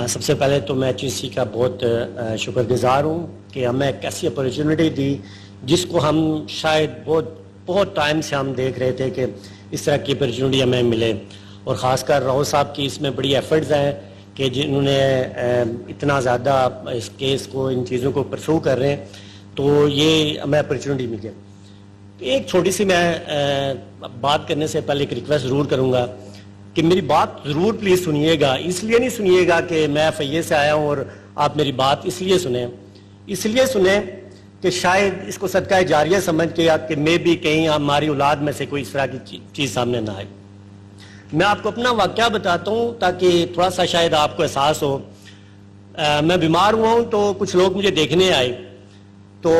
سب سے پہلے تو میں HEC کا بہت شکر گزار ہوں کہ ہمیں ایک ایسی اپرچونٹی دی جس کو ہم شاید بہت ٹائم سے ہم دیکھ رہے تھے کہ اس طرح کی اپرچونٹی ہمیں ملے، اور خاص کر راؤ صاحب کی اس میں بڑی ایفرٹس ہیں کہ جنہوں نے اتنا زیادہ اس کیس کو، ان چیزوں کو پرسو کر رہے ہیں، تو یہ ہمیں اپرچونٹی مل گئی۔ ایک چھوٹی سی میں بات کرنے سے پہلے ایک ریکویسٹ ضرور کروں گا کہ میری بات ضرور پلیز سنیے گا۔ اس لیے نہیں سنیے گا کہ میں FIA سے آیا ہوں اور آپ میری بات اس لیے سنیں، اس لیے سنیں کہ شاید اس کو صدقہ جاریہ سمجھ کے کہ میں بھی کہیں ہماری اولاد میں سے کوئی اس طرح کی چیز سامنے نہ آئے۔ میں آپ کو اپنا واقعہ بتاتا ہوں تاکہ تھوڑا سا شاید آپ کو احساس ہو۔ میں بیمار ہوا ہوں تو کچھ لوگ مجھے دیکھنے آئے، تو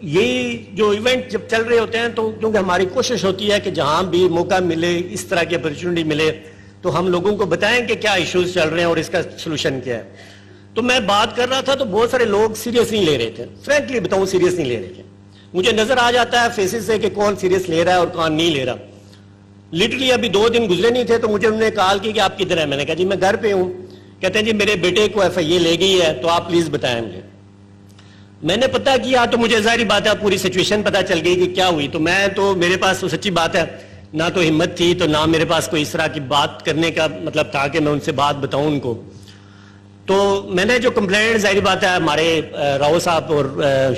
یہ جو ایونٹ جب چل رہے ہوتے ہیں تو کیونکہ ہماری کوشش ہوتی ہے کہ جہاں بھی موقع ملے، اس طرح کی اپرچونٹی ملے، تو ہم لوگوں کو بتائیں کہ کیا ایشوز چل رہے ہیں اور اس کا سلوشن کیا ہے۔ تو میں بات کر رہا تھا تو بہت سارے لوگ سیریس نہیں لے رہے تھے، فرینکلی بتاؤں سیریس نہیں لے رہے تھے۔ مجھے نظر آ جاتا ہے فیسز سے کہ کون سیریس لے رہا ہے اور کون نہیں لے رہا۔ لٹرلی ابھی 2 دن گزرے نہیں تھے تو مجھے انہوں نے کال کی کہ آپ کدھر ہیں؟ میں نے کہا جی میں گھر پہ ہوں۔ کہتے ہیں جی میرے بیٹے کو FIA لے گئی ہے، تو آپ پلیز بتائیں مجھے۔ میں نے پتہ کیا تو مجھے ظاہری بات ہے پوری سچویشن پتہ چل گئی کہ کیا ہوئی۔ تو میرے پاس تو سچی بات ہے نہ تو ہمت تھی، تو نہ میرے پاس کوئی اس طرح کی بات کرنے کا مطلب تھا کہ میں ان سے بات بتاؤں ان کو۔ تو میں نے جو کمپلینٹ، ظاہری بات ہے ہمارے راؤ صاحب اور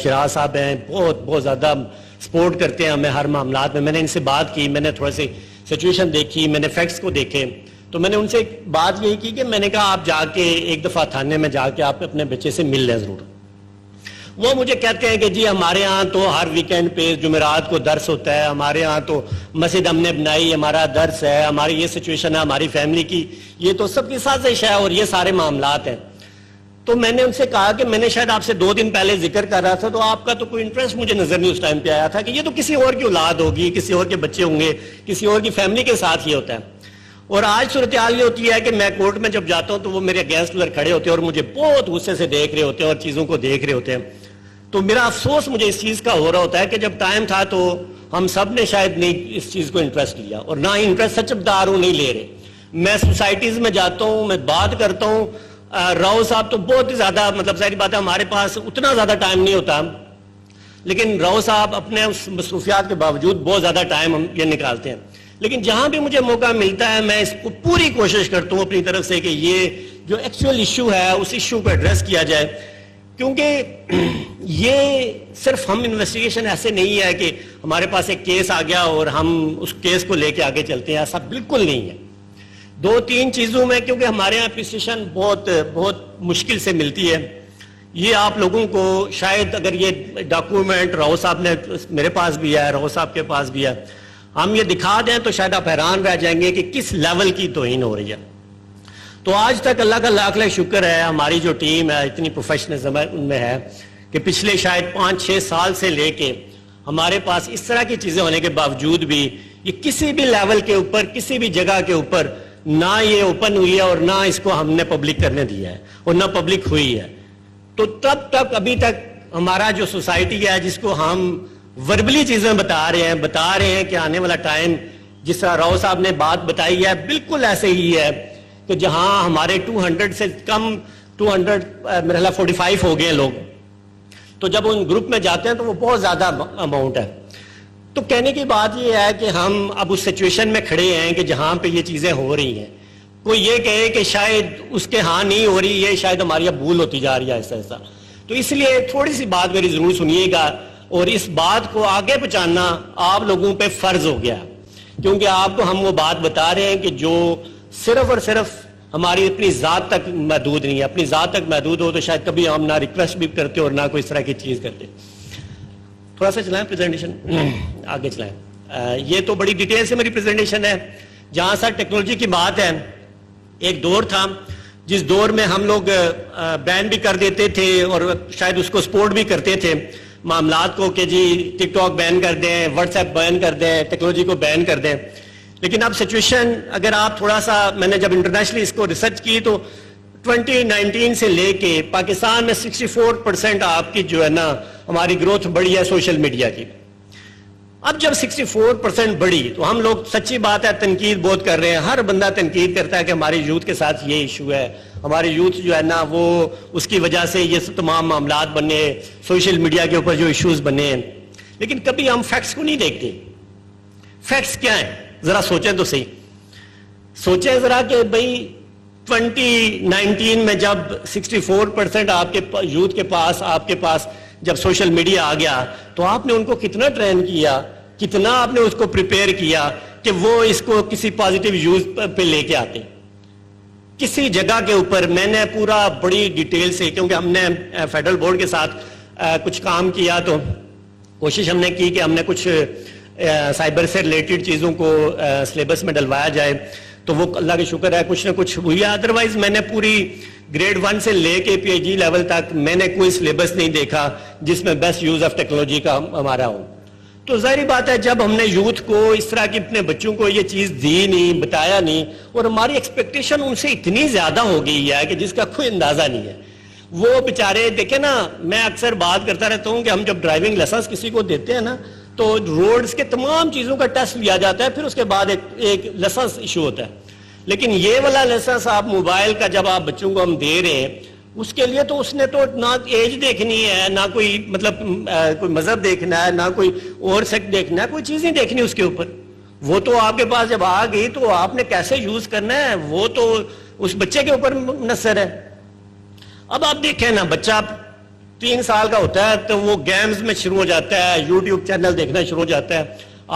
شراز صاحب ہیں، بہت زیادہ سپورٹ کرتے ہیں ہمیں ہر معاملات میں۔ میں نے ان سے بات کی، میں نے تھوڑا سی سچویشن دیکھی، میں نے فیکٹس کو دیکھے، تو میں نے ان سے بات یہی کی کہ میں نے کہا آپ جا کے ایک دفعہ تھانے میں جا کے آپ اپنے بچے سے مل لیں ضرور۔ وہ مجھے کہتے ہیں کہ جی ہمارے ہاں تو ہر ویکینڈ پہ جمعرات کو درس ہوتا ہے، ہمارے ہاں تو مسجد ہم نے بنائی، ہمارا درس ہے، ہماری یہ سچویشن ہے ہماری فیملی کی، یہ تو سب کی سازش ہے اور یہ سارے معاملات ہیں۔ تو میں نے ان سے کہا کہ میں نے شاید آپ سے 2 دن پہلے ذکر کر رہا تھا تو آپ کا تو کوئی انٹرسٹ مجھے نظر نہیں اس ٹائم پہ آیا تھا کہ یہ تو کسی اور کی اولاد ہوگی، کسی اور کے بچے ہوں گے، کسی اور کی فیملی کے ساتھ یہ ہوتا ہے۔ اور آج صورتحال یہ ہوتی ہے کہ میں کورٹ میں جب جاتا ہوں تو وہ میرے اگینسٹ ادھر کھڑے ہوتے ہیں اور مجھے بہت غصے سے دیکھ رہے ہوتے ہیں اور چیزوں کو دیکھ رہے ہوتے ہیں۔ تو میرا افسوس مجھے اس چیز کا ہو رہا ہوتا ہے کہ جب ٹائم تھا تو ہم سب نے شاید نہیں اس چیز کو انٹرسٹ لیا، اور نہ ہی انٹرسٹ سچ بتا رہا ہوں نہیں لے رہے۔ میں سوسائٹیز میں جاتا ہوں، میں بات کرتا ہوں، راؤ صاحب تو بہت ہی زیادہ مطلب ظاہری بات ہے ہمارے پاس اتنا زیادہ ٹائم نہیں ہوتا، لیکن راؤ صاحب اپنے اس مصروفیات کے باوجود بہت زیادہ ٹائم ہم یہ نکالتے ہیں۔ لیکن جہاں بھی مجھے موقع ملتا ہے میں اس کو پوری کوشش کرتا ہوں اپنی طرف سے کہ یہ جو ایکچوئل ایشو ہے اس ایشو کو ایڈریس کیا جائے، کیونکہ یہ صرف ہم انویسٹیگیشن ایسے نہیں ہے کہ ہمارے پاس ایک کیس آ گیا اور ہم اس کیس کو لے کے آگے چلتے ہیں، ایسا بالکل نہیں ہے۔ 2-3 چیزوں میں کیونکہ ہمارے یہاں پریسیشن بہت مشکل سے ملتی ہے۔ یہ آپ لوگوں کو شاید اگر یہ ڈاکومنٹ راؤ صاحب نے میرے پاس بھی ہے، راؤ صاحب کے پاس بھی ہے، ہم یہ دکھا دیں تو شاید آپ حیران رہ جائیں گے کہ کس لیول کی توہین ہو رہی ہے۔ تو آج تک اللہ کا لاکھ لاکھ شکر ہے ہماری جو ٹیم ہے اتنی پروفیشنلزم ان میں ہے کہ پچھلے شاید 5-6 سال سے لے کے ہمارے پاس اس طرح کی چیزیں ہونے کے باوجود بھی یہ کسی بھی لیول کے اوپر، کسی بھی جگہ کے اوپر نہ یہ اوپن ہوئی ہے اور نہ اس کو ہم نے پبلک کرنے دیا ہے اور نہ پبلک ہوئی ہے۔ تو تب تک ابھی تک ہمارا جو سوسائٹی ہے جس کو ہم وربلی چیزیں بتا رہے ہیں کہ آنے والا ٹائم جس طرح راؤ صاحب نے بات بتائی ہے بالکل ایسے ہی ہے کہ جہاں ہمارے 200 سے کم 45 ہو گئے لوگ، تو جب ان گروپ میں جاتے ہیں تو وہ بہت زیادہ اماؤنٹ ہے۔ تو کہنے کی بات یہ ہے کہ ہم اب اس سچویشن میں کھڑے ہیں کہ جہاں پہ یہ چیزیں ہو رہی ہیں، کوئی یہ کہے کہ شاید اس کے ہاں نہیں ہو رہی ہے، شاید ہماری اب بھول ہوتی جا رہی ہے ایسا۔ تو اس لیے تھوڑی سی بات میری ضرور سنیے گا، اور اس بات کو آگے پہنچانا آپ لوگوں پہ فرض ہو گیا، کیونکہ آپ کو ہم وہ بات بتا رہے ہیں کہ جو صرف اور صرف ہماری اپنی ذات تک محدود نہیں ہے۔ اپنی ذات تک محدود ہو تو شاید کبھی ہم نہ ریکویسٹ بھی کرتے اور نہ کوئی اس طرح کی چیز کرتے۔ تھوڑا سا چلائیں پریزنٹیشن آگے چلائیں۔ یہ تو بڑی ڈیٹیل سے میری پریزنٹیشن ہے۔ جہاں سا ٹیکنالوجی کی بات ہے، ایک دور تھا جس دور میں ہم لوگ بین بھی کر دیتے تھے اور شاید اس کو سپورٹ بھی کرتے تھے معاملات کو کہ جی ٹک ٹاک بین کر دیں، واٹس ایپ بین کر دیں، ٹیکنالوجی کو بین کر دیں۔ لیکن اب سچویشن اگر آپ تھوڑا سا، میں نے جب انٹرنیشنلی اس کو ریسرچ کی تو 2019 سے لے کے پاکستان میں 64% آپ کی جو ہے نا ہماری گروتھ بڑھی ہے سوشل میڈیا کی۔ اب جب 64% بڑھی تو ہم لوگ سچی بات ہے تنقید بہت کر رہے ہیں، ہر بندہ تنقید کرتا ہے کہ ہماری یوتھ کے ساتھ یہ ایشو ہے، ہمارے یوتھ جو ہے نا وہ اس کی وجہ سے یہ تمام معاملات بنے, سوشل میڈیا کے اوپر جو ایشوز بنے ہیں, لیکن کبھی ہم فیکٹس کو نہیں دیکھتے. فیکٹس کیا ہیں ذرا سوچیں تو صحیح, سوچیں ذرا کہ بھائی 2019 میں جب 64% آپ کے یوتھ کے پاس, آپ کے پاس جب سوشل میڈیا آ گیا تو آپ نے ان کو کتنا ٹرین کیا, کتنا آپ نے اس کو پریپیئر کیا کہ وہ اس کو کسی پازیٹیو یوز پہ لے کے آتے. کسی جگہ کے اوپر میں نے پورا بڑی ڈیٹیل سے, کیونکہ ہم نے فیڈرل بورڈ کے ساتھ کچھ کام کیا تو کوشش ہم نے کی کہ ہم نے کچھ سائبر سے ریلیٹڈ چیزوں کو سلیبس میں ڈلوایا جائے, تو وہ اللہ کا شکر ہے کچھ نہ کچھ ہوئی ہے. ادروائز میں نے پوری گریڈ 1 سے لے کے پی ایچ ڈی لیول تک میں نے کوئی سلیبس نہیں دیکھا جس میں بیسٹ یوز آف ٹیکنالوجی کا ہمارا ہو. تو ظاہری بات ہے جب ہم نے یوتھ کو اس طرح کی اپنے بچوں کو یہ چیز دی نہیں, بتایا نہیں, اور ہماری ایکسپیکٹیشن ان سے اتنی زیادہ ہو گئی ہے کہ جس کا کوئی اندازہ نہیں ہے. وہ بیچارے دیکھیں نا, میں اکثر بات کرتا رہتا ہوں کہ ہم جب ڈرائیونگ لائسنس کسی کو دیتے ہیں نا تو روڈز کے تمام چیزوں کا ٹیسٹ لیا جاتا ہے, پھر اس کے بعد ایک لائسنس ایشو ہوتا ہے. لیکن یہ والا لائسنس آپ موبائل کا جب آپ بچوں کو ہم دے رہے ہیں, اس کے لیے تو اس نے تو نہ ایج دیکھنی ہے, نہ کوئی مطلب کوئی مذہب دیکھنا ہے, نہ کوئی اور سیکٹ دیکھنا ہے, کوئی چیز نہیں دیکھنی اس کے اوپر. وہ تو آپ کے پاس جب آ گئی تو آپ نے کیسے یوز کرنا ہے وہ تو اس بچے کے اوپر منحصر ہے. اب آپ دیکھیں نا, بچہ 3 سال کا ہوتا ہے تو وہ گیمز میں شروع ہو جاتا ہے, یوٹیوب چینل دیکھنا شروع ہو جاتا ہے.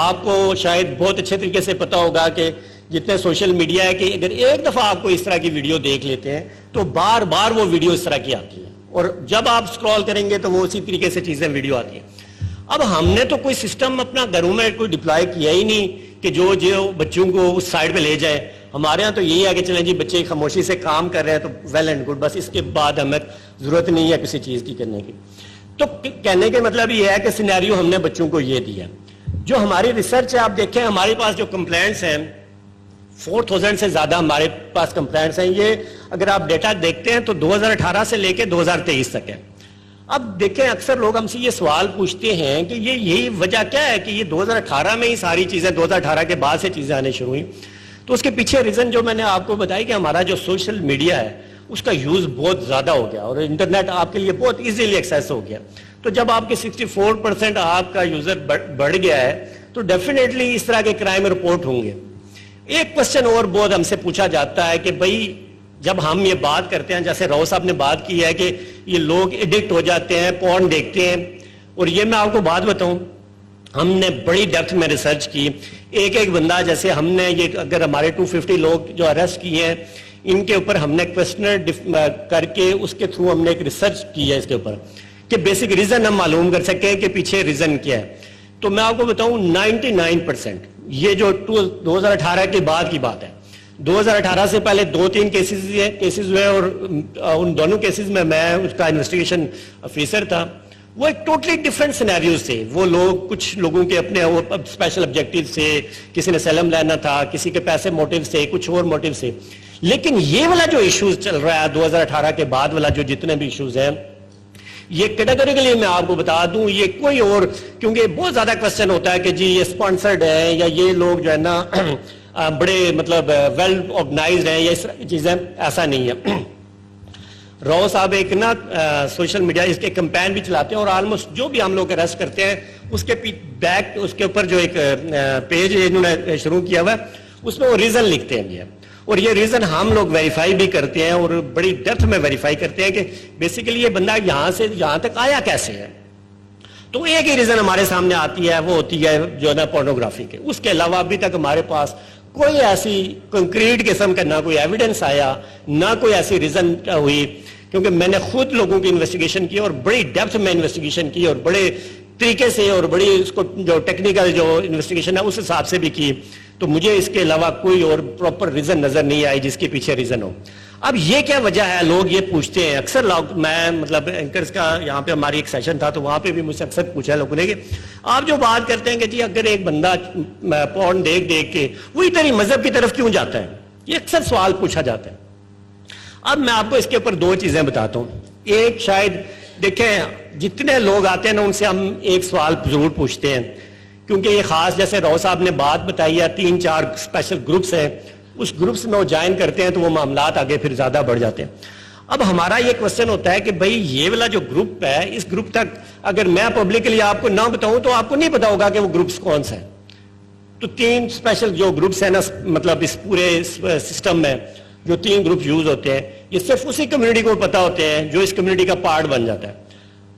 آپ کو شاید بہت اچھے طریقے سے پتا ہوگا کہ جتنے سوشل میڈیا ہے کہ اگر ایک دفعہ آپ کو اس طرح کی ویڈیو دیکھ لیتے ہیں تو بار بار وہ ویڈیو اس طرح کی آتی ہے, اور جب آپ سکرول کریں گے تو وہ اسی طریقے سے چیزیں ویڈیو آتی ہیں. اب ہم نے تو کوئی سسٹم اپنا گھروں میں کوئی ڈپلائی کیا ہی نہیں کہ جو بچوں کو اس سائڈ پہ لے جائے. ہمارے ہاں تو یہی ہے کہ چلیں جی بچے خاموشی سے کام کر رہے ہیں تو ویل اینڈ گڈ, بس اس کے بعد ہمیں ضرورت نہیں ہے کسی چیز کی کرنے کی. تو کہنے کے مطلب یہ ہے کہ سینیریو ہم نے بچوں کو یہ دیا. جو ہماری ریسرچ ہے آپ دیکھیں, ہمارے پاس جو کمپلینٹس ہیں 4000 سے زیادہ ہمارے پاس کمپلینٹس ہیں. یہ اگر آپ ڈیٹا دیکھتے ہیں تو 2018 سے لے کے 2023 تک ہے. اب دیکھیں اکثر لوگ ہم سے یہ سوال پوچھتے ہیں کہ یہی وجہ کیا ہے کہ یہ 2018 میں ہی ساری چیزیں 2018 کے بعد سے چیزیں آنے شروع ہوئی. تو اس کے پیچھے ریزن جو میں نے آپ کو بتائی کہ ہمارا جو سوشل میڈیا ہے اس کا یوز بہت زیادہ ہو گیا, اور انٹرنیٹ آپ کے لیے بہت ایزیلی ایکسیس ہو گیا. تو جب آپ کے 64% آپ کا یوزر بڑھ گیا ہے تو ڈیفینیٹلی اس طرح کے کرائم رپورٹ ہوں گے. ایک کوشچن اور بہت ہم سے پوچھا جاتا ہے کہ بھائی جب ہم یہ بات کرتے ہیں, جیسے راؤ صاحب نے بات کی ہے کہ یہ لوگ ایڈکٹ ہو جاتے ہیں, پورن دیکھتے ہیں, اور یہ میں آپ کو بات بتاؤں, ہم نے بڑی ڈیپتھ میں ریسرچ کی. ایک بندہ, جیسے ہم نے یہ اگر ہمارے 250 لوگ جو اریسٹ کیے ہیں ان کے اوپر ہم نے کویسچنر کر کے اس کے تھرو ہم نے ایک ریسرچ کی ہے اس کے اوپر کہ بیسک ریزن ہم معلوم کر سکیں کہ پیچھے ریزن کیا ہے. تو میں آپ کو بتاؤں 99% یہ جو 2018 کے بعد کی بات ہے, 2018 سے پہلے 2-3 کیسز ہوئے, اور ان دونوں کیسز میں اس کا انویسٹیگیشن افیسر تھا. وہ ایک ٹوٹلی ڈفرینٹ سینیریوز تھے. وہ لوگ کچھ لوگوں کے اپنے اسپیشل آبجیکٹیو سے, کسی نے سیلم لینا تھا, کسی کے پیسے موٹیو سے, کچھ اور موٹیو سے. لیکن یہ والا جو ایشوز چل رہا ہے 2018 کے بعد والا, جو جتنے بھی ایشوز ہیں, یہ کیٹیگریکلی میں آپ کو بتا دوں, یہ کوئی اور, کیونکہ بہت زیادہ کوشچن ہوتا ہے کہ جی یہ اسپانسرڈ ہے یا یہ لوگ جو ہے نا بڑے مطلب ویل آرگنائزڈ ہیں یا اس طرح کی چیزیں, ایسا نہیں ہے. راؤ صاحب ایک نا سوشل میڈیا اس کے کمپین بھی چلاتے ہیں, اور آلموسٹ جو بھی ہم لوگ اریسٹ کرتے ہیں اس کے بیک اس کے اوپر جو ایک پیج انہوں نے شروع کیا ہوا ہے اس میں وہ ریزن لکھتے ہیں. اور یہ ریزن ہم لوگ ویریفائی بھی کرتے ہیں, اور بڑی ڈیپتھ میں ویریفائی کرتے ہیں کہ بیسیکلی یہ بندہ یہاں سے یہاں تک آیا کیسے ہے. تو ایک ہی ریزن ہمارے سامنے آتی ہے, وہ ہوتی ہے جو ہے نا پورنوگرافی کے. اس کے علاوہ ابھی تک ہمارے پاس کوئی ایسی کنکریٹ قسم کا نہ کوئی ایویڈنس آیا, نہ کوئی ایسی ریزن ہوئی, کیونکہ میں نے خود لوگوں کی انویسٹیگیشن کی اور بڑی ڈیپتھ میں انویسٹیگیشن کی, اور بڑے طریقے سے اور بڑی اس کو جو ٹیکنیکل جو انویسٹیگیشن ہے اس حساب سے بھی کی. تو مجھے اس کے علاوہ کوئی اور پراپر ریزن نظر نہیں آئی جس کے پیچھے ریزن ہو. اب یہ کیا وجہ ہے, لوگ یہ پوچھتے ہیں اکثر. لوگ میں مطلب اینکرز کا یہاں پہ ہماری ایک سیشن تھا تو وہاں پہ بھی مجھ سے اکثر پوچھا ہے لوگوں نے کہ آپ جو بات کرتے ہیں کہ جی اگر ایک بندہ پورن دیکھ کے وہی تیری مذہب کی طرف کیوں جاتا ہے, یہ اکثر سوال پوچھا جاتا ہے. اب میں آپ کو اس کے اوپر 2 چیزیں بتاتا ہوں. ایک, شاید دیکھیں جتنے لوگ آتے ہیں نا ان سے ہم ایک سوال ضرور پوچھتے ہیں, کیونکہ یہ خاص جیسے راؤ صاحب نے بات بتائی ہے 3-4 اسپیشل گروپس ہیں, اس گروپس میں وہ جوائن کرتے ہیں تو وہ معاملات آگے پھر زیادہ بڑھ جاتے ہیں. اب ہمارا یہ کوشچن ہوتا ہے کہ بھئی یہ والا جو گروپ ہے, اس گروپ تک اگر میں پبلکلی آپ کو نہ بتاؤں تو آپ کو نہیں پتا ہوگا کہ وہ گروپس کون سے ہیں. تو 3 اسپیشل جو گروپس ہیں نا, مطلب اس پورے سسٹم میں جو 3 گروپ یوز ہوتے ہیں, یہ صرف اسی کمیونٹی کو پتا ہوتے ہیں جو اس کمیونٹی کا پارٹ بن جاتا ہے.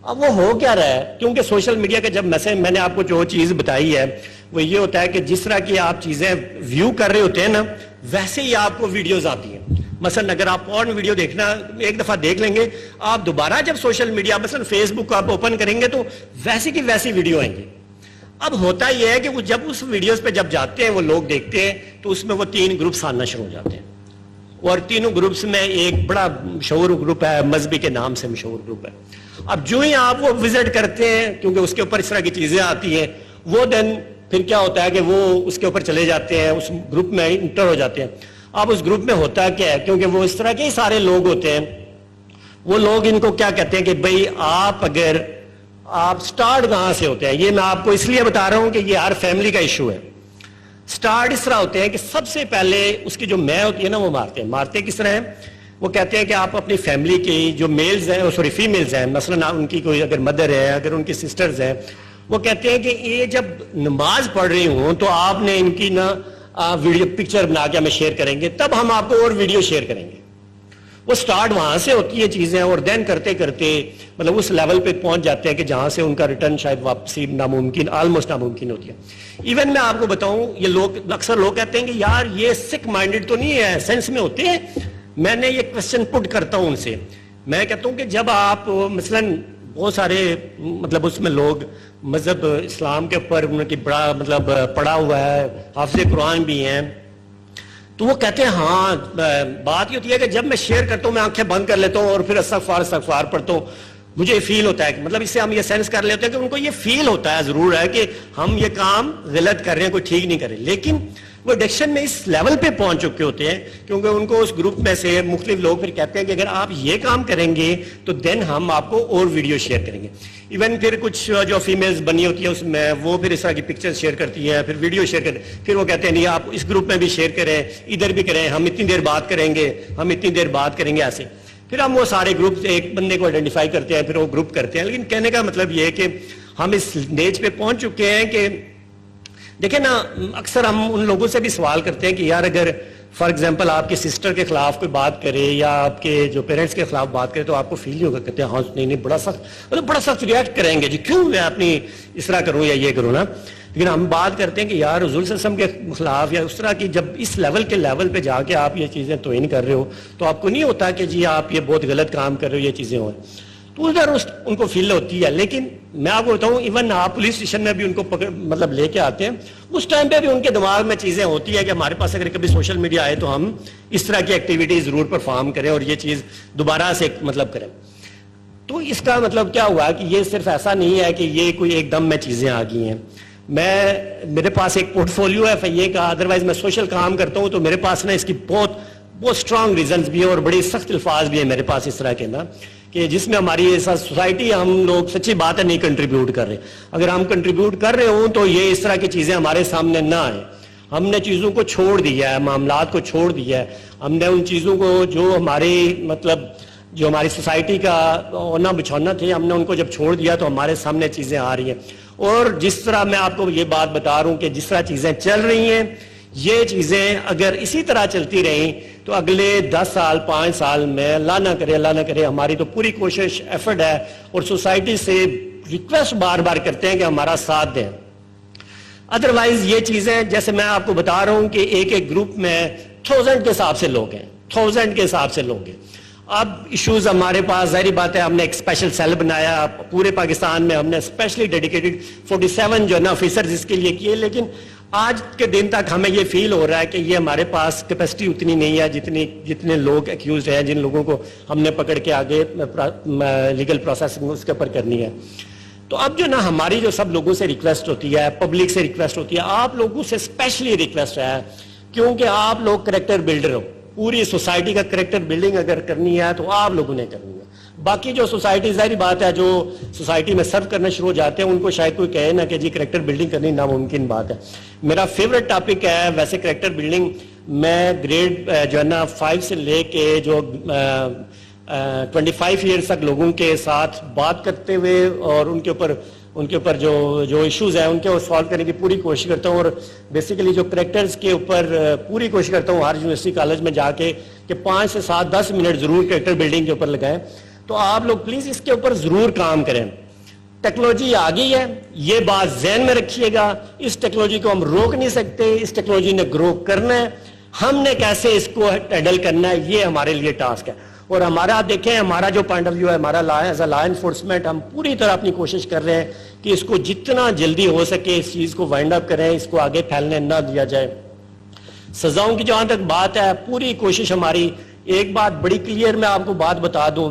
اب وہ ہو کیا رہا ہے, کیونکہ سوشل میڈیا کا جب میں نے آپ کو جو چیز بتائی ہے وہ یہ ہوتا ہے کہ جس طرح کی آپ چیزیں ویو کر رہے ہوتے ہیں نا, ویسے ہی آپ کو ویڈیوز آتی ہیں. مثلا اگر آپ پورن ویڈیو دیکھنا ایک دفعہ دیکھ لیں گے, آپ دوبارہ جب سوشل میڈیا مثلا فیس بک کو آپ اوپن کریں گے تو ویسی کی ویسی ویڈیو آئیں گی. اب ہوتا یہ ہے کہ وہ جب اس ویڈیوز پہ جب جاتے ہیں وہ لوگ دیکھتے ہیں تو اس میں وہ 3 گروپس آنا شروع ہو جاتے ہیں, اور تینوں گروپس میں ایک بڑا مشہور گروپ ہے, مذہبی کے نام سے مشہور گروپ ہے. اب جو ہی آپ وہ وزٹ کرتے ہیں, کیونکہ اس کے اوپر اس طرح کی چیزیں آتی ہیں, وہ دن پھر کیا ہوتا ہے کہ وہ اس کے اوپر چلے جاتے ہیں, اس گروپ میں انٹر ہو جاتے ہیں. اب اس گروپ میں ہوتا کیا ہے, کیونکہ وہ اس طرح کے سارے لوگ ہوتے ہیں, وہ لوگ ان کو کیا کہتے ہیں کہ بھئی آپ سٹارٹ کہاں سے ہوتے ہیں. یہ میں آپ کو اس لیے بتا رہا ہوں کہ یہ ہر فیملی کا ایشو ہے. سٹارٹ اس طرح ہوتے ہیں کہ سب سے پہلے اس کی جو میں ہوتی ہے نا وہ مارتے کس طرح ہیں. وہ کہتے ہیں کہ آپ اپنی فیملی کی جو میلز ہیں, سوری فیمیلز ہیں, مثلا ان کی کوئی اگر مدر ہے, اگر ان کی سسٹرز ہیں, وہ کہتے ہیں کہ یہ جب نماز پڑھ رہی ہوں تو آپ نے ان کی نا ویڈیو پکچر بنا کے ہمیں شیئر کریں گے, تب ہم آپ کو اور ویڈیو شیئر کریں گے. وہ سٹارٹ وہاں سے ہوتی ہے چیزیں, اور دین کرتے کرتے مطلب اس لیول پہ پہنچ جاتے ہیں کہ جہاں سے ان کا ریٹرن شاید واپسی ناممکن, آلموسٹ ناممکن ہوتی ہے. ایون میں آپ کو بتاؤں, یہ لوگ اکثر لوگ کہتے ہیں کہ یار یہ سک مائنڈڈ تو نہیں ہے, سینس میں ہوتے ہیں. میں نے یہ کوشچن پٹ کرتا ہوں ان سے, میں کہتا ہوں کہ جب آپ مثلا بہت سارے مطلب اس میں لوگ مذہب اسلام کے اوپر ان کی بڑا مطلب پڑھا ہوا ہے, حافظ قرآن بھی ہیں, تو وہ کہتے ہیں ہاں بات یہ ہوتی ہے کہ جب میں شیئر کرتا ہوں میں آنکھیں بند کر لیتا ہوں اور پھر استغفار پڑھتا ہوں, مجھے فیل ہوتا ہے کہ مطلب اس سے ہم یہ سینس کر لیتے ہیں کہ ان کو یہ فیل ہوتا ہے ضرور ہے کہ ہم یہ کام غلط کر رہے ہیں, کوئی ٹھیک نہیں کر رہے, لیکن وہ ایڈکشن میں اس لیول پہ پہنچ چکے ہوتے ہیں کیونکہ ان کو اس گروپ میں سے مختلف لوگ پھر کہتے ہیں کہ اگر آپ یہ کام کریں گے تو دین ہم آپ کو اور ویڈیو شیئر کریں گے. ایون پھر کچھ جو فیمیلز بنی ہوتی ہیں اس میں, وہ پھر اس طرح کی پکچر شیئر کرتی ہیں, پھر ویڈیو شیئر کریں, پھر وہ کہتے ہیں نہیں آپ اس گروپ میں بھی شیئر کریں, ادھر بھی کریں, ہم اتنی دیر بات کریں گے, ہم اتنی دیر بات کریں گے, ایسے. پھر ہم وہ سارے گروپ ایک بندے کو آئیڈینٹیفائی کرتے ہیں, پھر وہ گروپ کرتے ہیں. لیکن کہنے کا مطلب یہ ہے کہ ہم اس اسٹیج پہ پہنچ چکے ہیں کہ دیکھیں نا, اکثر ہم ان لوگوں سے بھی سوال کرتے ہیں کہ یار اگر فار ایگزامپل آپ کے سسٹر کے خلاف کوئی بات کرے یا آپ کے جو پیرنٹس کے خلاف بات کرے تو آپ کو فیل نہیں ہوگا, کہتے ہیں ہاں نہیں بڑا سخت, مطلب بڑا سخت ریئیکٹ کریں گے, جی کیوں میں اپنی اس طرح کروں یا یہ کروں نا. لیکن ہم بات کرتے ہیں کہ یار حضور صلی اللہ علیہ وسلم کے خلاف یا اس طرح کی جب اس لیول پہ جا کے آپ یہ چیزیں توہین کر رہے ہو تو آپ کو نہیں ہوتا کہ جی آپ یہ بہت غلط کام کر رہے ہو, یہ چیزیں ہوئیں, تو ادھر ان کو فیل ہوتی ہے. لیکن میں آپ کو بتاؤں ایون آپ پولیس اسٹیشن میں بھی ان کو مطلب لے کے آتے ہیں, اس ٹائم پہ بھی ان کے دماغ میں چیزیں ہوتی ہے کہ ہمارے پاس اگر کبھی سوشل میڈیا آئے تو ہم اس طرح کی ایکٹیویٹی ضرور پرفارم کریں اور یہ چیز دوبارہ سے مطلب کریں. تو اس کا مطلب کیا ہوا کہ یہ صرف ایسا نہیں ہے کہ یہ کوئی ایک دم میں چیزیں آ گئی ہیں. میرے پاس ایک پورٹ فولیو ہے FIA کا, ادروائز میں سوشل کام کرتا ہوں تو میرے پاس نا اس کی بہت اسٹرانگ ریزنز بھی ہیں اور بڑی سخت الفاظ بھی ہیں میرے پاس اس طرح کے نا, کہ جس میں ہماری ایسا سوسائٹی ہم لوگ سچی بات ہے نہیں کنٹریبیوٹ کر رہے. اگر ہم کنٹریبیوٹ کر رہے ہوں تو یہ اس طرح کی چیزیں ہمارے سامنے نہ آئیں. ہم نے چیزوں کو چھوڑ دیا ہے, معاملات کو چھوڑ دیا ہے, ہم نے ان چیزوں کو جو ہماری سوسائٹی کا ہونا بچھونا تھے, ہم نے ان کو جب چھوڑ دیا تو ہمارے سامنے چیزیں آ رہی ہیں. اور جس طرح میں آپ کو یہ بات بتا رہا ہوں کہ جس طرح چیزیں چل رہی ہیں, یہ چیزیں اگر اسی طرح چلتی رہیں تو اگلے 10 سال 5 سال میں اللہ نہ کرے ہماری تو پوری کوشش ایفرٹ ہے اور سوسائٹی سے ریکویسٹ بار بار کرتے ہیں کہ ہمارا ساتھ دیں. ادروائز یہ چیزیں جیسے میں آپ کو بتا رہا ہوں کہ ایک گروپ میں 1000 کے حساب سے لوگ ہیں, 1000 کے حساب سے لوگ ہیں. اب ایشوز ہمارے پاس ظاہری بات ہے, ہم نے ایک اسپیشل سیل بنایا پورے پاکستان میں, ہم نے اسپیشلی ڈیڈیکیٹڈ 47 جو ہے نا آفیسرز اس کے لیے کیے. لیکن آج کے دن تک ہمیں یہ فیل ہو رہا ہے کہ یہ ہمارے پاس کیپیسٹی اتنی نہیں ہے جتنے لوگ ایکیوزڈ ہیں, جن لوگوں کو ہم نے پکڑ کے آگے لیگل پروسیسنگ اس کے اوپر کرنی ہے. تو اب جو نا ہماری جو سب لوگوں سے ریکویسٹ ہوتی ہے, پبلک سے ریکویسٹ ہوتی ہے, آپ لوگوں سے اسپیشلی ریکویسٹ ہے کیونکہ آپ لوگ کریکٹر بلڈر ہو. پوری سوسائٹی کا کریکٹر بلڈنگ اگر کرنی ہے تو آپ لوگوں نے کرنی ہے. باقی جو سوسائٹی ظاہری بات ہے جو سوسائٹی میں سرو کرنا شروع ہو جاتے ہیں ان کو شاید کوئی کہے نا کہ جی کریکٹر بلڈنگ کرنی ناممکن بات ہے. میرا فیوریٹ ٹاپک ہے ویسے کریکٹر بلڈنگ. میں گریڈ جو ہے نا 5 سے لے کے جو 25 ایئرس تک لوگوں کے ساتھ بات کرتے ہوئے اور ان کے اوپر جو ایشوز ہیں ان کے سالو کرنے کی پوری کوشش کرتا ہوں, اور بیسیکلی جو کریکٹرز کے اوپر پوری کوشش کرتا ہوں ہر یونیورسٹی کالج میں جا کے کہ 5 سے 7 10 منٹ ضرور کریکٹر بلڈنگ کے اوپر لگائیں. تو آپ لوگ پلیز اس کے اوپر ضرور کام کریں. ٹیکنالوجی آ گئی ہے, یہ بات ذہن میں رکھیے گا. اس ٹیکنالوجی کو ہم روک نہیں سکتے, اس ٹیکنالوجی نے گرو کرنا ہے, ہم نے کیسے اس کو ہینڈل کرنا ہے یہ ہمارے لیے ٹاسک ہے. اور ہمارا آپ دیکھیں ہمارا جو پوائنٹ آف ویو ہے, ہمارا ایز اے لا انفورسمنٹ ہم پوری طرح اپنی کوشش کر رہے ہیں کہ اس کو جتنا جلدی ہو سکے اس چیز کو وائنڈ اپ کریں, اس کو آگے پھیلنے نہ دیا جائے. سزاؤں کی جہاں تک بات ہے, پوری کوشش ہماری, ایک بات بڑی کلیئر میں آپ کو بات بتا دوں,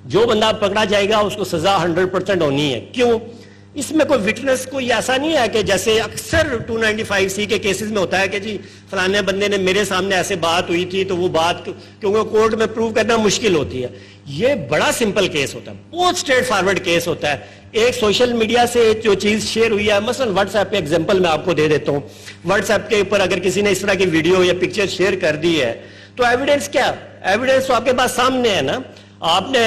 جو بندہ پکڑا جائے گا اس کو سزا 100% ہونی ہے. کیوں؟ اس میں کوئی وٹنس کوئی ایسا نہیں ہے کہ جیسے اکثر 295C کے کیسز میں ہوتا ہے کہ جی فلانے بندے نے میرے سامنے ایسے بات ہوئی تھی تو وہ بات کیونکہ کورٹ میں پروو کرنا مشکل ہوتی ہے. یہ بڑا سمپل کیس ہوتا ہے, بہت اسٹریٹ فارورڈ کیس ہوتا ہے. ایک سوشل میڈیا سے جو چیز شیئر ہوئی ہے, مثلا واٹس ایپ پہ ایگزامپل میں آپ کو دے دیتا ہوں, واٹس ایپ کے اوپر اگر کسی نے اس طرح کی ویڈیو یا پکچر شیئر کر دی ہے تو ایویڈنس کیا؟ ایویڈنس تو آپ کے پاس سامنے ہے نا. آپ نے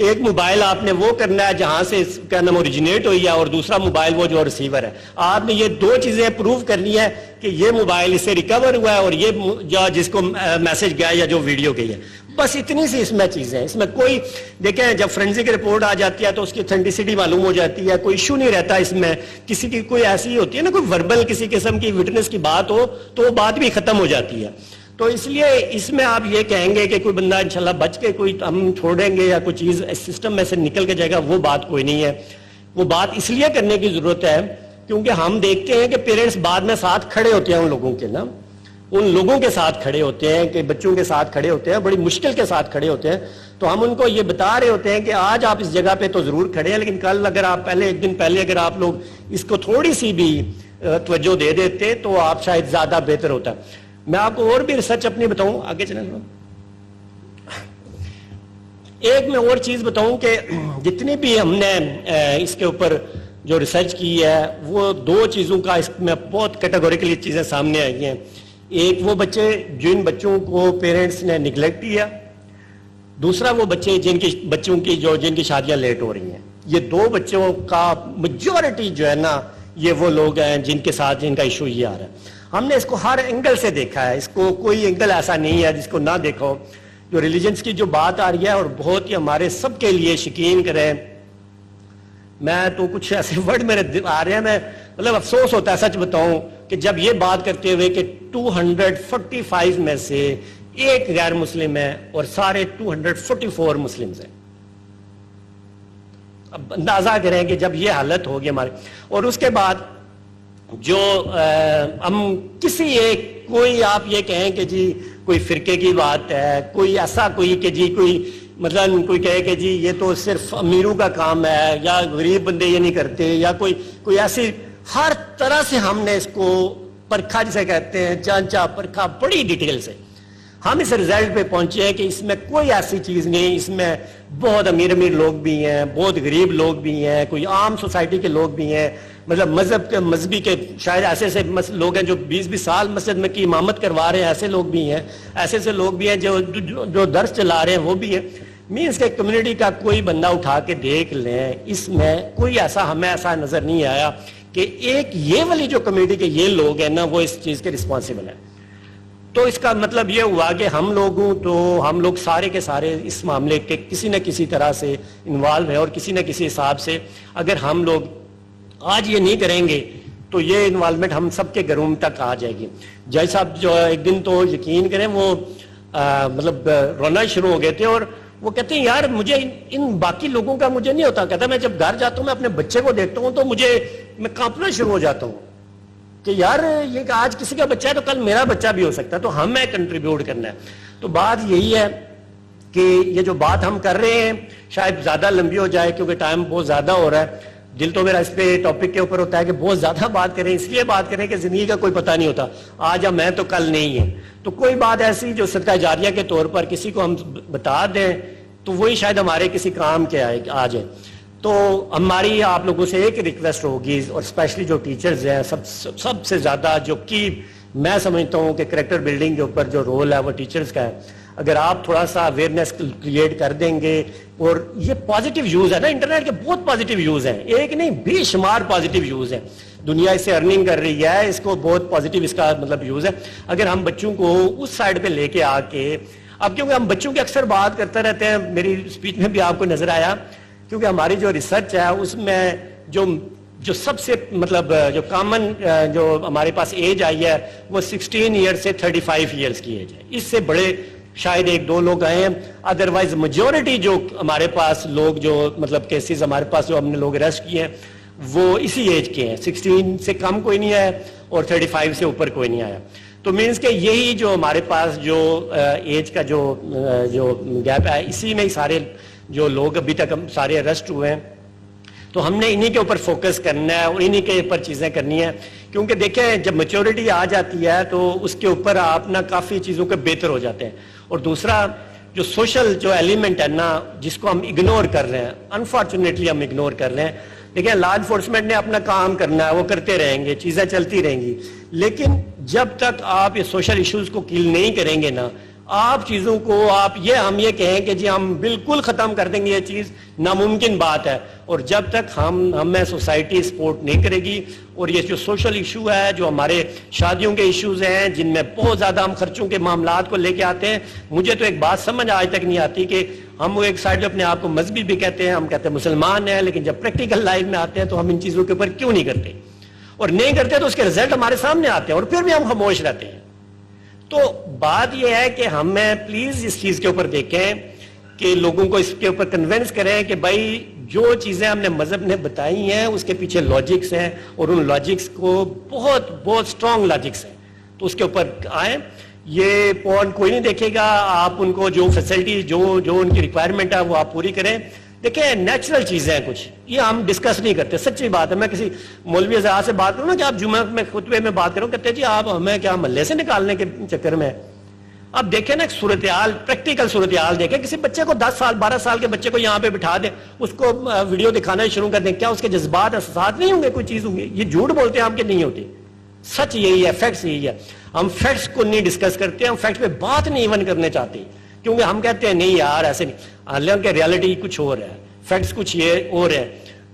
ایک موبائل آپ نے وہ کرنا ہے جہاں سے اس کا نام اوریجنیٹ ہوئی ہے, اور دوسرا موبائل وہ جو ریسیور ہے. آپ نے یہ دو چیزیں پروف کرنی ہے کہ یہ موبائل اس سے ریکور ہوا ہے اور یہ جس کو میسج گیا یا جو ویڈیو گئی ہے. بس اتنی سی اس میں چیزیں ہیں. اس میں کوئی دیکھیں جب فورینزک رپورٹ آ جاتی ہے تو اس کی اتھینٹسٹی معلوم ہو جاتی ہے, کوئی ایشو نہیں رہتا اس میں. کسی کی کوئی ایسی ہوتی ہے نا, کوئی وربل کسی قسم کی وٹنس کی بات ہو تو وہ بات بھی ختم ہو جاتی ہے. تو اس لیے اس میں آپ یہ کہیں گے کہ کوئی بندہ انشاءاللہ بچ کے کوئی ہم چھوڑیں گے یا کوئی چیز اس سسٹم میں سے نکل کے جائے گا, وہ بات کوئی نہیں ہے. وہ بات اس لیے کرنے کی ضرورت ہے کیونکہ ہم دیکھتے ہیں کہ پیرنٹس بعد میں ساتھ کھڑے ہوتے ہیں ان لوگوں کے نا, ان لوگوں کے ساتھ کھڑے ہوتے ہیں کہ بچوں کے ساتھ کھڑے ہوتے ہیں, بڑی مشکل کے ساتھ کھڑے ہوتے ہیں. تو ہم ان کو یہ بتا رہے ہوتے ہیں کہ آج آپ اس جگہ پہ تو ضرور کھڑے ہیں, لیکن کل اگر آپ ایک دن پہلے اگر آپ لوگ اس کو تھوڑی سی بھی توجہ دے دیتے تو آپ شاید زیادہ بہتر ہوتا. میں آپ کو اور بھی ریسرچ اپنی بتاؤں, آگے چلیں. ایک میں اور چیز بتاؤں کہ جتنی بھی ہم نے اس کے اوپر جو ریسرچ کی ہے وہ دو چیزوں کا اس میں بہت کیٹیگوریکلی چیزیں سامنے آئی ہیں. ایک وہ بچے جن بچوں کو پیرنٹس نے نگلیکٹ کیا, دوسرا وہ بچے جن کی شادیاں لیٹ ہو رہی ہیں. یہ دو بچوں کا میجورٹی جو ہے نا یہ وہ لوگ ہیں جن کے ساتھ جن کا ایشو یہ آ رہا ہے. ہم نے اس کو ہر اینگل سے دیکھا ہے, اس کو کوئی اینگل ایسا نہیں ہے جس کو نہ دیکھا ہو. جو ریلیجنس کی جو بات آ رہی ہے اور بہت ہی ہمارے سب کے لیے شکین کریں, میں تو کچھ ایسے ورڈ میرے آ رہے ہیں, میں مطلب افسوس ہوتا ہے سچ بتاؤں کہ جب یہ بات کرتے ہوئے کہ 245 میں سے ایک غیر مسلم ہے اور سارے 244 مسلمز ہیں. اب اندازہ کریں کہ جب یہ حالت ہوگی ہمارے, اور اس کے بعد جو ہم کسی ایک کوئی آپ یہ کہیں کہ جی کوئی فرقے کی بات ہے, کوئی ایسا کوئی کہ جی کوئی مطلب کوئی کہے کہ جی یہ تو صرف امیروں کا کام ہے یا غریب بندے یہ نہیں کرتے, یا کوئی ایسی, ہر طرح سے ہم نے اس کو پرکھا جسے کہتے ہیں, چانچا پرکھا بڑی ڈیٹیل سے. ہم اس رزلٹ پہ پہنچے ہیں کہ اس میں کوئی ایسی چیز نہیں, اس میں بہت امیر لوگ بھی ہیں, بہت غریب لوگ بھی ہیں, کوئی عام سوسائٹی کے لوگ بھی ہیں, مطلب مذہبی کے شاید ایسے لوگ ہیں جو 20 سال مسجد میں کی امامت کروا رہے ہیں, ایسے لوگ بھی ہیں, ایسے لوگ بھی ہیں جو درس چلا رہے ہیں وہ بھی ہیں. مینس کہ کمیونٹی کا کوئی بندہ اٹھا کے دیکھ لیں, اس میں کوئی ایسا ہمیں ایسا نظر نہیں آیا کہ ایک یہ والی جو کمیونٹی کے یہ لوگ ہیں نا وہ اس چیز کے رسپانسیبل ہیں. تو اس کا مطلب یہ ہوا کہ ہم لوگ سارے کے سارے اس معاملے کے کسی نہ کسی طرح سے انوالو ہیں, اور کسی نہ کسی حساب سے اگر ہم لوگ آج یہ نہیں کریں گے تو یہ انوالومنٹ ہم سب کے گھروں تک آ جائے گی. جج صاحب جو ایک دن تو یقین کریں وہ مطلب رونا شروع ہو گئے تھے, اور وہ کہتے ہیں یار مجھے ان باقی لوگوں کا مجھے نہیں ہوتا. کہتا میں جب گھر جاتا ہوں میں اپنے بچے کو دیکھتا ہوں تو میں کانپنا شروع ہو جاتا ہوں کہ یار یہ کہ آج کسی کا بچہ ہے تو کل میرا بچہ بھی ہو سکتا ہے, تو ہمیں کنٹریبیوٹ کرنا ہے. تو بات یہی ہے کہ یہ جو بات ہم کر رہے ہیں شاید زیادہ لمبی ہو جائے کیونکہ ٹائم بہت زیادہ ہو رہا ہے. دل تو میرا اس پہ ٹاپک کے اوپر ہوتا ہے کہ بہت زیادہ بات کریں, اس لیے بات کریں کہ زندگی کا کوئی پتہ نہیں ہوتا, آج ہم ہیں تو کل نہیں ہے. تو کوئی بات ایسی جو صدقہ جاریہ کے طور پر کسی کو ہم بتا دیں تو وہی شاید ہمارے کسی کام کے آ جائے. تو ہماری آپ لوگوں سے ایک ریکویسٹ ہوگی, اور اسپیشلی جو ٹیچرز ہیں سب سے زیادہ جو کی میں سمجھتا ہوں کہ کریکٹر بلڈنگ کے اوپر جو رول ہے وہ ٹیچرز کا ہے. اگر آپ تھوڑا سا اویئرنیس کریٹ کر دیں گے, اور یہ پازیٹیو یوز ہے نا انٹرنیٹ کے, بہت پازیٹیو یوز ہیں, ایک نہیں بے شمار پازیٹیو یوز ہیں. دنیا اس سے ارننگ کر رہی ہے, اس کو بہت پازیٹیو اس کا مطلب یوز ہے. اگر ہم بچوں کو اس سائڈ پہ لے کے آ کے, اب کیونکہ ہم بچوں کی اکثر بات کرتے رہتے ہیں, میری اسپیچ میں بھی آپ کو نظر آیا, کیونکہ ہماری جو ریسرچ ہے اس میں جو سب سے مطلب جو کامن جو ہمارے پاس ایج آئی ہے وہ 16 ایئر سے 35 ایئرس کی ایج ہے. اس سے بڑے شاید 1-2 لوگ آئے ہیں, ادروائز میجورٹی جو ہمارے پاس لوگ جو مطلب کیسز ہمارے پاس جو ہم نے لوگ اریسٹ کیے ہیں وہ اسی ایج کے ہیں. 16 سے کم کوئی نہیں آیا اور 35 سے اوپر کوئی نہیں آیا. تو مینس کہ یہی جو ہمارے پاس جو ایج کا جو گیپ ہے, اسی میں ہی سارے جو لوگ ابھی تک ہم سارے اریسٹ ہوئے ہیں. تو ہم نے انہی کے اوپر فوکس کرنا ہے اور انہی کے اوپر چیزیں کرنی ہیں, کیونکہ دیکھیں جب میچورٹی آ جاتی ہے تو اس کے اوپر آپ نا کافی چیزوں کے بہتر ہو جاتے ہیں. اور دوسرا جو سوشل جو ایلیمنٹ ہے نا, جس کو ہم اگنور کر رہے ہیں, انفارچونیٹلی ہم اگنور کر رہے ہیں. دیکھیں لا انفورسمنٹ نے اپنا کام کرنا ہے, وہ کرتے رہیں گے, چیزیں چلتی رہیں گی, لیکن جب تک آپ یہ سوشل ایشوز کو کیل نہیں کریں گے نا, آپ چیزوں کو ہم یہ کہیں کہ جی ہم بالکل ختم کر دیں گے, یہ چیز ناممکن بات ہے. اور جب تک ہمیں سوسائٹی سپورٹ نہیں کرے گی, اور یہ جو سوشل ایشو ہے, جو ہمارے شادیوں کے ایشوز ہیں جن میں بہت زیادہ ہم خرچوں کے معاملات کو لے کے آتے ہیں, مجھے تو ایک بات سمجھ آج تک نہیں آتی کہ ہم وہ ایک سائڈ جو اپنے آپ کو مذہبی بھی کہتے ہیں, ہم کہتے ہیں مسلمان ہیں, لیکن جب پریکٹیکل لائف میں آتے ہیں تو ہم ان چیزوں کے اوپر کیوں نہیں کرتے, اور نہیں کرتے تو اس کے رزلٹ ہمارے سامنے آتے ہیں اور پھر بھی ہم خاموش رہتے ہیں. تو بات یہ ہے کہ ہمیں پلیز اس چیز کے اوپر دیکھیں کہ لوگوں کو اس کے اوپر کنونس کریں کہ بھائی جو چیزیں ہم نے مذہب نے بتائی ہیں اس کے پیچھے لاجکس ہیں, اور ان لاجکس کو بہت بہت سٹرونگ لاجکس ہیں, تو اس کے اوپر آئیں. یہ پورن کوئی نہیں دیکھے گا, آپ ان کو جو فیسلٹی جو ان کی ریکوائرمنٹ ہے وہ آپ پوری کریں. دیکھیں نیچرل چیزیں ہیں کچھ, یہ ہم ڈسکس نہیں کرتے, سچی بات ہے. میں کسی مولوی ازاد سے بات کروں نا کہ آپ جمعہ میں خطبے میں بات کرو, کہتے ہیں جی آپ ہمیں کیا محلے سے نکالنے کے چکر میں. اب دیکھیں نا ایک صورتحال, پریکٹیکل صورتحال دیکھیں. کسی بچے کو 10 سال 12 سال کے بچے کو یہاں پہ بٹھا دیں, اس کو ویڈیو دکھانا شروع کر دیں, کیا اس کے جذبات احساسات نہیں ہوں گے, کوئی چیز ہوں گے؟ یہ جھوٹ بولتے ہیں ہم کہ نہیں ہوتے, سچ یہی ہے, فیکٹس یہی ہے. ہم فیکٹس کو نہیں ڈسکس کرتے, ہم فیکٹس پہ بات نہیں ایون کرنے چاہتے, کیونکہ ہم کہتے ہیں نہیں یار ایسے نہیں, حالانکہ ریالٹی کچھ اور ہے, فیکٹس کچھ یہ اور ہے.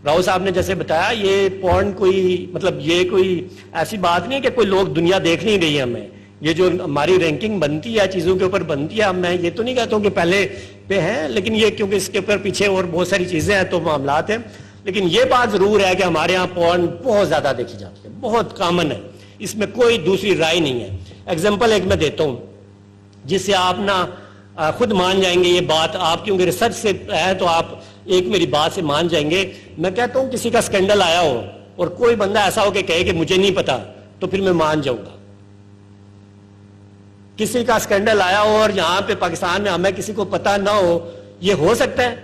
راؤ صاحب نے جیسے بتایا یہ پورن کوئی مطلب یہ کوئی ایسی بات نہیں کہ کوئی لوگ دنیا دیکھ نہیں رہی ہے ہمیں. یہ جو ہماری رینکنگ بنتی ہے چیزوں کے اوپر بنتی ہے, میں یہ تو نہیں کہتا ہوں کہ پہلے پہ ہیں, لیکن یہ کیونکہ اس کے اوپر پیچھے اور بہت ساری چیزیں ہیں تو معاملات ہیں. لیکن یہ بات ضرور ہے کہ ہمارے ہاں پورن بہت زیادہ دیکھی جاتی ہے, بہت کامن ہے, اس میں کوئی دوسری رائے نہیں ہے. ایگزامپل ایک میں دیتا ہوں جس سے آپ نا خود مان جائیں گے یہ بات, آپ کیونکہ ریسرچ سے ہے تو آپ ایک میری بات سے مان جائیں گے. میں کہتا ہوں کسی کا اسکینڈل آیا ہو اور کوئی بندہ ایسا ہو کہ کہے کہ مجھے نہیں پتا, تو پھر میں مان جاؤں گا. کسی کا اسکینڈل آیا ہو اور یہاں پہ پاکستان میں ہمیں کسی کو پتا نہ ہو, یہ ہو سکتا ہے,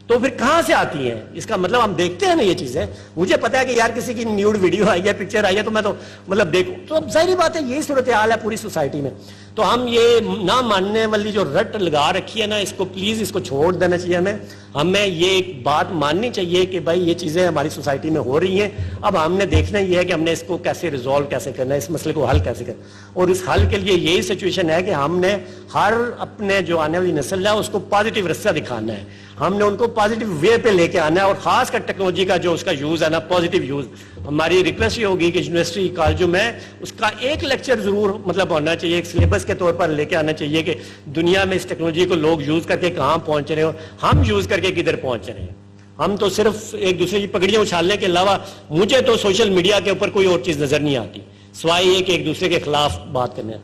تو پھر کہاں سے آتی ہیں؟ اس کا مطلب ہم دیکھتے ہیں نا یہ چیزیں. مجھے پتا ہے کہ یار کسی کی نیوڈ ویڈیو آئی ہے, پکچر آئی ہے, تو میں تو مطلب دیکھوں, تو اب ظاہری بات ہے یہی صورتحال ہے پوری سوسائٹی میں. تو ہم یہ نہ ماننے والی جو رٹ لگا رکھی ہے نا, اس کو پلیز اس کو چھوڑ دینا چاہیے. ہمیں یہ ایک بات ماننی چاہیے کہ بھائی یہ چیزیں ہماری سوسائٹی میں ہو رہی ہیں, اب ہم نے دیکھنا یہ ہے کہ ہم نے اس کو کیسے ریزالو کیسے کرنا ہے, اس مسئلے کو حل کیسے کرنا. اور اس حل کے لیے یہی سچویشن ہے کہ ہم نے ہر اپنے جو آنے والی نسل ہے اس کو پازیٹیو رستہ دکھانا ہے, ہم نے ان کو پازیٹیو وے پہ لے کے آنا ہے, اور خاص کر ٹیکنالوجی کا جو اس کا یوز ہے نا, پازیٹیو یوز. ہماری ریکویسٹ یہ ہوگی کہ یونیورسٹی کالجوں میں اس کا ایک لیکچر ضرور مطلب ہونا چاہیے, ایک سلیبس کے طور پر لے کے آنا چاہیے کہ دنیا میں اس ٹیکنالوجی کو لوگ یوز کر کے کہاں پہنچ رہے ہو, ہم یوز کر کے کدھر پہنچ رہے ہیں. ہم تو صرف ایک دوسرے کی پگڑیاں اچھالنے کے علاوہ مجھے تو سوشل میڈیا کے اوپر کوئی اور چیز نظر نہیں آتی سوائے یہ کہ ایک دوسرے کے خلاف بات کرنے.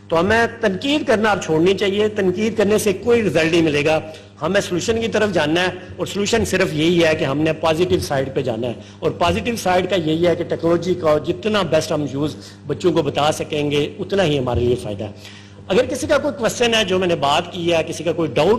تو ہمیں تنقید کرنا اب چھوڑنی چاہیے, تنقید کرنے سے کوئی رزلٹ نہیں ملے گا. ہمیں سولوشن کی طرف جانا ہے, اور سولوشن صرف یہی ہے کہ ہم نے پازیٹیو سائڈ پہ جانا ہے, اور پازیٹیو سائڈ کا یہی ہے کہ ٹیکنالوجی کا جتنا بیسٹ ہم یوز بچوں کو بتا سکیں گے اتنا ہی ہمارے لیے فائدہ ہے. اگر کسی کا کوئی کوشچن ہے جو میں نے بات کی ہے, کسی کا کوئی ڈاؤٹ